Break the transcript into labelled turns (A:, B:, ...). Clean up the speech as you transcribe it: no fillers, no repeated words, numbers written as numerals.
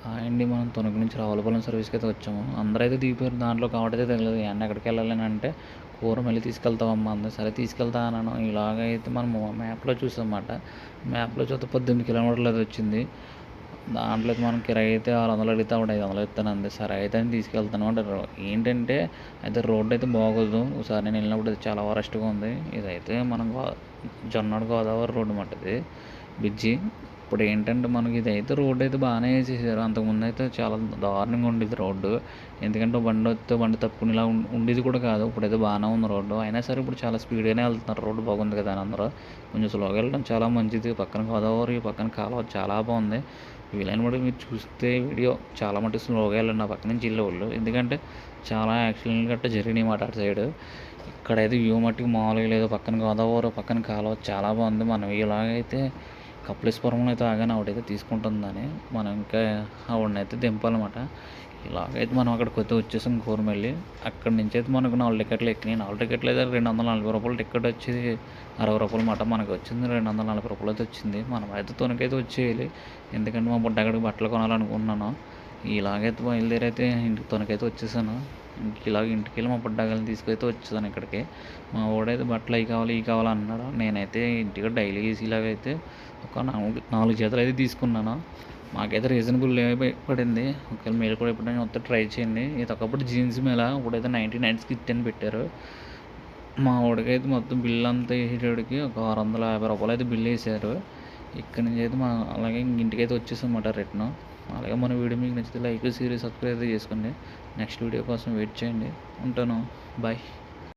A: Hi అండి. మనం తణుకు నుంచి రావులపాలెం సర్వీస్‌కి అయితే వచ్చాము. అందరైతే దిగిపోయారు. దాంట్లో కవర్ తగలలేదు. "ఏవండీ ఎక్కడికెళ్ళాలి" అని అంటే, "కూర మళ్ళీ తీసుకెళ్తావమ్మా" అంది. సరే తీసుకెళ్తా అన్నాను. ఇలాగైతే మనం మ్యాప్‌లో చూసామన్నమాట. మ్యాప్‌లో చూస్తే 18 కిలోమీటర్లు అది వచ్చింది. దాంట్లో అయితే మనం కిరాయి అయితే 600 అడిగితే ఆవిడ 500 ఇస్తానంది. సరే అయితే అని తీసుకెళ్తాను అంటారు. ఏంటంటే అయితే రోడ్డు అయితే బాగోదు. ఒకసారి నేను వెళ్ళినప్పుడు అది చాలా వరస్ట్‌గా ఉంది. ఇదైతే మనం జొన్నాడ గోదావరి రోడ్డు మాట ఇది బ్రిడ్జి. ఇప్పుడేంటంటే మనకి ఇదైతే రోడ్డయితే బాగానే ఏసేసారు. అంతకుముందయితే చాలా దారుణంగా ఉండేది రోడ్డు. ఎందుకంటే బండొస్తే బండి తప్పుకునేలా ఉండేది కూడా కాదు. ఇప్పుడైతే బాగానే ఉంది రోడ్డు. అయినా సరే ఇప్పుడు చాలా స్పీడ్‌గానే వెళ్తున్నారు. రోడ్డు బాగుంది కదా అని అందరూ. కొంచెం స్లోగా వెళ్ళడం చాలా మంచిది. పక్కన గోదావరి, పక్కన కాలువ చాలా బాగుంది. వీలైన మటుకు మీరు చూస్తే వీడియో చాలా మటుకు స్లోగా వెళ్ళండి ఆ పక్క నుంచి వెళ్ళేవాళ్ళు. ఎందుకంటే చాలా యాక్సిడెంట్లు గట్టా జరిగినాయి మాట అటు సైడు. ఇక్కడైతే వ్యూ మట్టుకు మామూలుగా లేదు. పక్కన గోదావరి, పక్కన కాలువ చాలా బాగుంది. మనం ఇలాగైతే కపిలేశ్వరంలో అయితే ఆగాను. ఆవిడైతే తీసుకుంటుందని మనం ఇంకా ఆవిడనైతే దింపాలన్నమాట. ఇలాగైతే మనం అక్కడికి అయితే వచ్చేసాం కోరమెల్లి. అక్కడి నుంచి అయితే మనకు 4 టికెట్లు ఎక్కినాయి. 4 టికెట్లు అయితే రూ. 240 టికెట్ వచ్చి రూ. 60 మాట. మనకు వచ్చింది రూ. 240 అయితే వచ్చింది. మనం అయితే తొనకైతే వచ్చేయాలి. ఎందుకంటే మా బుడ్డగాడికి బట్టలు కొనాలనుకుంటున్నాను. ఇలాగైతే బయలుదేరైతే ఇంటికి తొనకైతే వచ్చేసాను. ఇలాగ ఇంటికెళ్ళి మా బుడ్డగాడిని తీసుకైతే వచ్చేసాను ఇక్కడికి. మా వాడైతే బట్టలు అవి కావాలి ఇవి కావాలి అన్నాడు. నేనైతే ఇంటికి డైలీ వేసేలాగైతే ఒక 4 జతలు అయితే తీసుకున్నాను. మాకైతే రీజనబుల్ పడింది. ఒకవేళ మీరు కూడా ఎప్పుడైనా వస్తే ట్రై చేయండి. ఇది ఒకప్పుడు జీన్స్ మీద ఇప్పుడైతే 99 స్కిట్ అని పెట్టారు. మా వాడికైతే మొత్తం బిల్ అంతా వేసేటోడికి ఒక రూ. 650 అయితే బిల్ వేసారు. ఇక్కడ నుంచి అయితే అలాగే ఇంటికైతే వచ్చేసామన్నమాట రిటర్న్. అలాగే మన వీడియో మీకు నచ్చితే లైక్, షేర్, సబ్స్క్రైబ్ అయితే చేసుకోండి. నెక్స్ట్ వీడియో కోసం వెయిట్ చేయండి. ఉంటాను. బాయ్.